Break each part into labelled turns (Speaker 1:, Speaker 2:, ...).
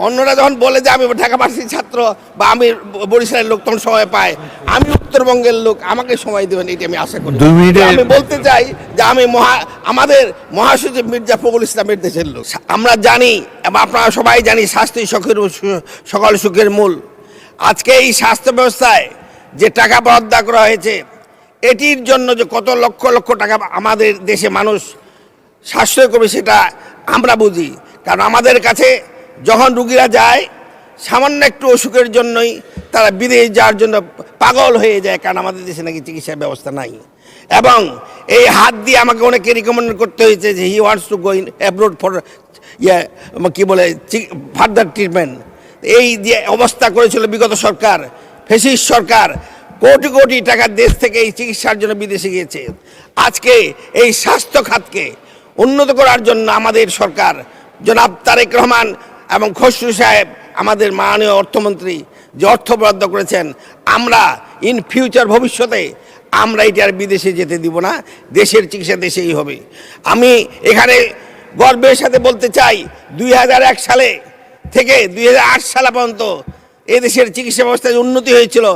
Speaker 1: অন্যরা যখন বলে যে আমি ঢাকা ভার্সিটির ছাত্র বা আমি বরিশালের লোক তখন সময় পায়, আমি উত্তরবঙ্গের লোক, আমাকে সময় দেবেন এটি আমি আশা করি। আমি বলতে চাই যে আমি আমাদের মহাসচিব মির্জা ফখরুল ইসলামের দেশের লোক। আমরা জানি এবং আপনারা সবাই জানি স্বাস্থ্যই সকল সুখের মূল। আজকে এই স্বাস্থ্য ব্যবস্থায় যে টাকা বরাদ্দ করা হয়েছে, এটির জন্য যে কত লক্ষ লক্ষ টাকা আমাদের দেশে মানুষ সাশ্রয় করবে সেটা আমরা বুঝি। কারণ আমাদের কাছে যখন রুগীরা যায় সামান্য একটু অসুখের জন্যই তারা বিদেশ যাওয়ার জন্য পাগল হয়ে যায়, কারণ আমাদের দেশে নাকি চিকিৎসার ব্যবস্থা নাই। এবং এই হাত দিয়ে আমাকে অনেকে রিকমেন্ড করতে হয়েছে যে he wants to go in abroad for কী বলে ফার্দার ট্রিটমেন্ট। এই যে অবস্থা করেছিল বিগত সরকার, ফ্যাসিস্ট সরকার, কোটি কোটি টাকা দেশ থেকে এই চিকিৎসার জন্য বিদেশে গিয়েছে। আজকে এই স্বাস্থ্য খাতকে উন্নত করার জন্য আমাদের সরকার জনাব তারেক রহমান এবং খসরু সাহেব আমাদের মাননীয় অর্থমন্ত্রী যে অর্থ বরাদ্দ করেছেন, আমরা ইন ফিউচার ভবিষ্যতে আমরা এটি আর বিদেশে যেতে দিব না, দেশের চিকিৎসা দেশেই হবে। আমি এখানে গর্বের সাথে বলতে চাই 2001 সালে থেকে 2008 সাল পর্যন্ত এদেশের চিকিৎসা ব্যবস্থায় উন্নতি হয়েছিল,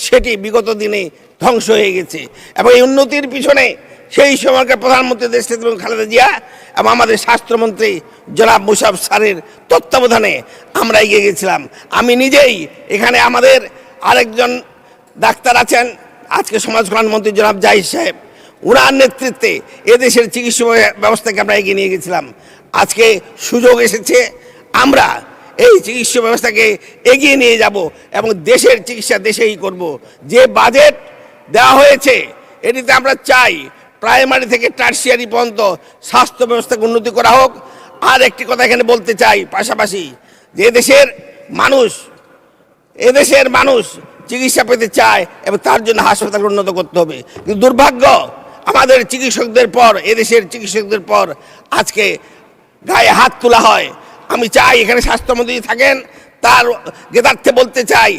Speaker 1: সেটি বিগত দিনে ধ্বংস হয়ে গেছে। এবং এই উন্নতির পিছনে সেই সময়কার প্রধানমন্ত্রী দেশনেত্রী খালেদা জিয়া এবং আমাদের স্বাস্থ্যমন্ত্রী জনাব মুশাররফ স্যারের তত্ত্বাবধানে আমরা এগিয়ে গেছিলাম। আমি নিজেই এখানে আমাদের আরেকজন ডাক্তার আছেন, আজকে সমাজ কল্যাণ মন্ত্রী জনাব জাহিদ সাহেব, ওনার নেতৃত্বে এদেশের চিকিৎসা ব্যবস্থাকে আমরা এগিয়ে নিয়ে গেছিলাম। আজকে সুযোগ এসেছে আমরা এই চিকিৎসা ব্যবস্থাকে এগিয়ে নিয়ে যাব এবং দেশের চিকিৎসা দেশেই করব। যে বাজেট দেওয়া হয়েছে এটিতে আমরা চাই প্রাইমারি থেকে টার্সিয়ারি পর্যন্ত স্বাস্থ্য ব্যবস্থাকে উন্নতি করা হোক। আর একটি কথা এখানে বলতে চাই পাশাপাশি, যে এদেশের মানুষ চিকিৎসা পেতে চায় এবং তার জন্য হাসপাতাল উন্নত করতে হবে। কিন্তু দুর্ভাগ্য, আমাদের চিকিৎসকদের পর, এদেশের চিকিৎসকদের পর আজকে গায়ে হাত তোলা হয়। আমি চাই এখানে স্বাস্থ্যমন্ত্রী থাকেন, তার জ্ঞাতার্থে বলতে চাই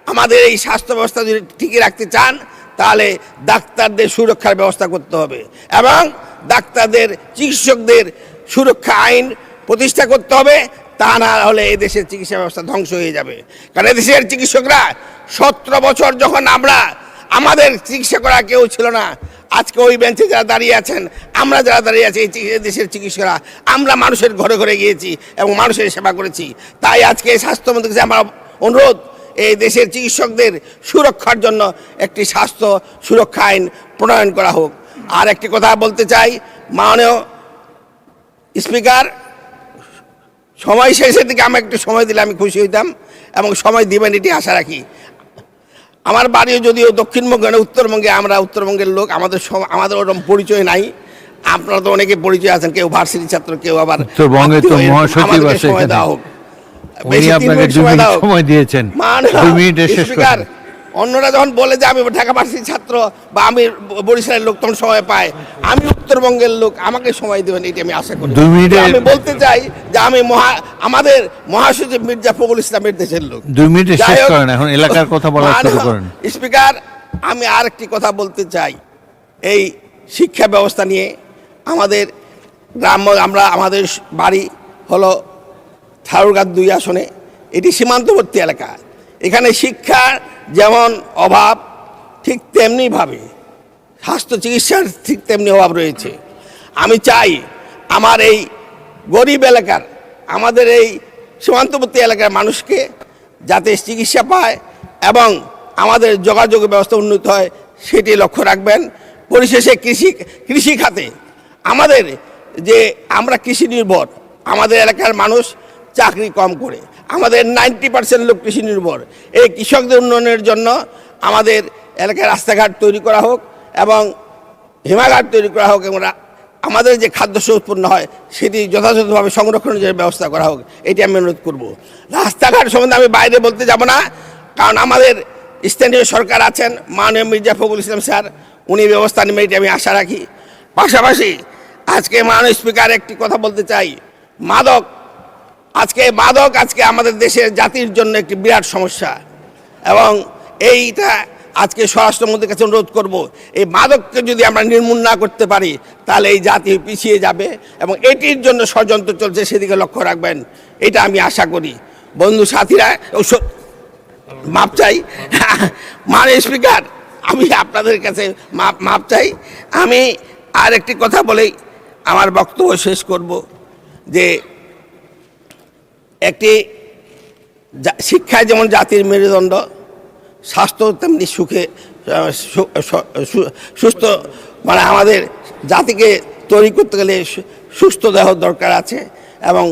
Speaker 1: আমাদের এই স্বাস্থ্য ব্যবস্থা যদি ঠিকই রাখতে চান তাহলে ডাক্তারদের সুরক্ষার ব্যবস্থা করতে হবে এবং ডাক্তারদের চিকিৎসকদের সুরক্ষা আইন প্রতিষ্ঠা করতে হবে। তা না হলে এই দেশের চিকিৎসা ব্যবস্থা ধ্বংস হয়ে যাবে। কারণ এদেশের চিকিৎসকরা 17 বছর যখন আমাদের চিকিৎসা করা কেউ ছিল না, আজকে ওই বেঞ্চে যারা দাঁড়িয়ে আছেন, আমরা যারা দাঁড়িয়ে আছি, এই দেশের চিকিৎসকরা আমরা মানুষের ঘরে ঘরে গিয়েছি এবং মানুষের সেবা করেছি। তাই আজকে স্বাস্থ্যমন্ত্রীর কাছে আমার অনুরোধ, এই দেশের চিকিৎসকদের সুরক্ষার জন্য একটি স্বাস্থ্য সুরক্ষা আইন প্রণয়ন করা হোক। আর একটি কথা বলতে চাই, মাননীয় স্পিকার, সময় শেষের দিকে আমি একটু সময় দিলে আমি খুশি হইতাম এবং সময় দিবেন এটি আশা রাখি। আমার বাড়িও যদিও দক্ষিণবঙ্গে না, উত্তরবঙ্গে, আমরা উত্তরবঙ্গের লোক, আমাদের ওরকম পরিচয় নাই। আপনারা তো অনেকে পরিচয় আছেন, কেউ ভার্সিটি ছাত্র, কেউ আবার
Speaker 2: উত্তরবঙ্গে তো মহাসচিব আছে।
Speaker 1: সময় দেওয়া হোক,
Speaker 2: সময় দিয়েছেন।
Speaker 1: স্পিকার, অন্যরা যখন বলে যে আমি ঢাকা ভার্সিটির ছাত্র বা আমি বরিশালের লোক তখন সময় পায়, আমি উত্তরবঙ্গের লোক, আমাকে সময় দেবেন এটি আমি আশা করি। আমি বলতে চাই যে আমি আমাদের মহাসচিব মির্জা ফখরুল ইসলামের দেশের লোক।
Speaker 2: 2 মিনিটে শেষ করেন, এখন এলাকার কথা বলা শুরু করেন।
Speaker 1: স্পিকার, আমি আরেকটি কথা বলতে চাই এই শিক্ষা ব্যবস্থা নিয়ে। আমাদের আমাদের বাড়ি হলো ঠাকুরগাঁ 2 আসনে, এটি সীমান্তবর্তী এলাকা। এখানে শিক্ষার যেমন অভাব, ঠিক তেমনিভাবে স্বাস্থ্য চিকিৎসার ঠিক তেমনি অভাব রয়েছে। আমি চাই আমার এই গরিব এলাকার, আমাদের এই সীমান্তবর্তী এলাকার মানুষকে যাতে চিকিৎসা পায় এবং আমাদের যোগাযোগ ব্যবস্থা উন্নত হয় সেটি লক্ষ্য রাখবেন। পরিশেষে কৃষি খাতে আমাদের যে আমরা কৃষি নির্ভর, আমাদের এলাকার মানুষ চাকরি কম করে, আমাদের 90% লোক কৃষি নির্ভর। এই কৃষকদের উন্নয়নের জন্য আমাদের এলাকায় রাস্তাঘাট তৈরি করা হোক এবং হিমাগার তৈরি করা হোক এবং আমাদের যে খাদ্যশস্য উৎপন্ন হয় সেটি যথাযথভাবে সংরক্ষণের ব্যবস্থা করা হোক, এটি আমি অনুরোধ করব। রাস্তাঘাট সম্বন্ধে আমি বাইরে বলতে যাব না, কারণ আমাদের স্থানীয় সরকার আছেন, মাননীয় মির্জা ফখরুল ইসলাম স্যার, উনি ব্যবস্থা নেবেন এটি আমি আশা রাখি। পাশাপাশি আজকে মাননীয় স্পিকার একটি কথা বলতে চাই, মাদক আজকে আমাদের দেশের জাতির জন্য একটি বিরাট সমস্যা এবং এইটা আজকে স্বরাষ্ট্রমন্ত্রীর কাছে অনুরোধ করব, এই মাদককে যদি আমরা নির্মূল না করতে পারি তাহলে এই জাতি পিছিয়ে যাবে এবং এটির জন্য ষড়যন্ত্র চলছে, সেদিকে লক্ষ্য রাখবেন, এটা আমি আশা করি। বন্ধু সাথীরা মাপ চাই। মানে স্পিকার, আমি আপনাদের কাছে মাপ চাই। আমি আর একটি কথা বলেই আমার বক্তব্য শেষ করব যে একটি শিক্ষায় যেমন জাতির মেরুদণ্ড, স্বাস্থ্য তেমনি সুস্থ, মানে আমাদের জাতিকে তৈরি করতে গেলে সুস্থ দেহ দরকার আছে এবং